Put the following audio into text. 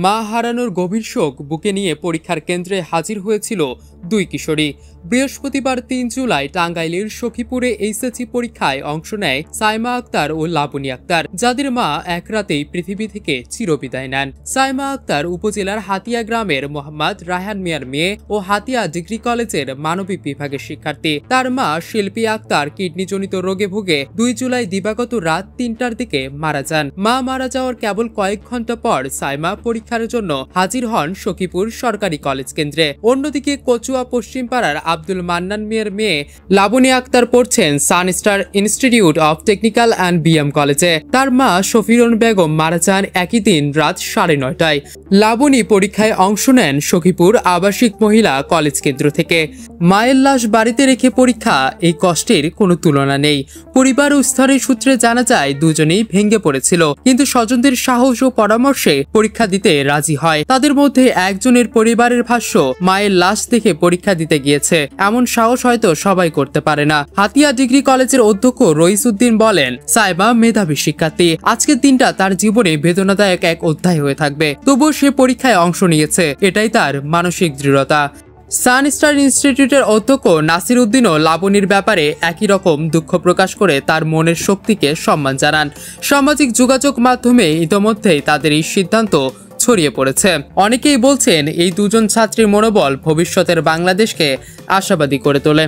মা হারানোর গভীর শোক বুকে নিয়ে পরীক্ষার কেন্দ্রে হাজির হয়েছিল দুই কিশোরী। বৃহস্পতিবার ৩ জুলাই টাঙ্গাইলের সখীপুরে এইচএসসি পরীক্ষায় অংশ নেয় সাইমা আক্তার ও লাবনী আক্তার, যাদের মা এক রাতেই পৃথিবী থেকে চিরবিদায় নেন। সাইমা আক্তার উপজেলার হাতিয়া গ্রামের মোহাম্মদ রায়হান মিয়ার মেয়ে ও হাতিয়া ডিগ্রি কলেজের মানবিক বিভাগের শিক্ষার্থী। তার মা শিল্পী আক্তার কিডনিজনিত রোগে ভুগে ২ জুলাই দিবাগত রাত ৩টার দিকে মারা যান। মা মারা যাওয়ার কেবল কয়েক ঘন্টা পর সাইমা পরীক্ষার জন্য হাজির হন সখীপুর সরকারি কলেজ কেন্দ্রে। অন্যদিকে কচুয়া পশ্চিমপাড়ার আব্দুল মান্নান মিয়ার মেয়ে লাবনী আক্তার পড়ছেন Sunstar institute of technical and BM কলেজে। তার মা শফিরন বেগম মারা যান একই দিন রাত 9:30টায়। লাবনী পরীক্ষায় অংশ নেন সখীপুর আবাসিক মহিলা কলেজ কেন্দ্র থেকে। মায়ের লাশ বাড়িতে রেখে পরীক্ষা, এই কষ্টের কোনো তুলনা নেই। পরিবার ও স্থানীয় সূত্রে জানা যায় দুজনেই ভেঙে পড়েছিল, কিন্তু স্বজনদের সাহস ও পরামর্শে পরীক্ষা দিতে রাজি হয়। তাদের মধ্যে একজনের পরিবারের ভাষ্য, মায়ের লাশ দেখে পরীক্ষা দিতে গিয়েছে, এমন সাহস হয়তো সবাই করতে পারে না। হাতিয়া ডিগ্রি কলেজের অধ্যক্ষ রইস উদ্দিন বলেন, সাইমা মেধাবী শিক্ষার্থী, আজকের দিনটা তার জীবনে বেদনাদায়ক এক অধ্যায় হয়ে থাকবে। তবুও সে পরীক্ষায় অংশ নিয়েছে, এটাই তার মানসিক দৃঢ়তা। সানস্টার ইনস্টিটিউটের অধ্যক্ষ নাসির উদ্দিনও লাবনীর ব্যাপারে একই রকম দুঃখ প্রকাশ করে তার মনের শক্তিকে সম্মান জানান। সামাজিক যোগাযোগ মাধ্যমে ইতোমধ্যেই তাদের এই সিদ্ধান্ত ছড়িয়ে পড়েছে। অনেকেই বলছেন, এই দুজন ছাত্রীর মনোবল ভবিষ্যতের বাংলাদেশকে আশাবাদী করে তোলে।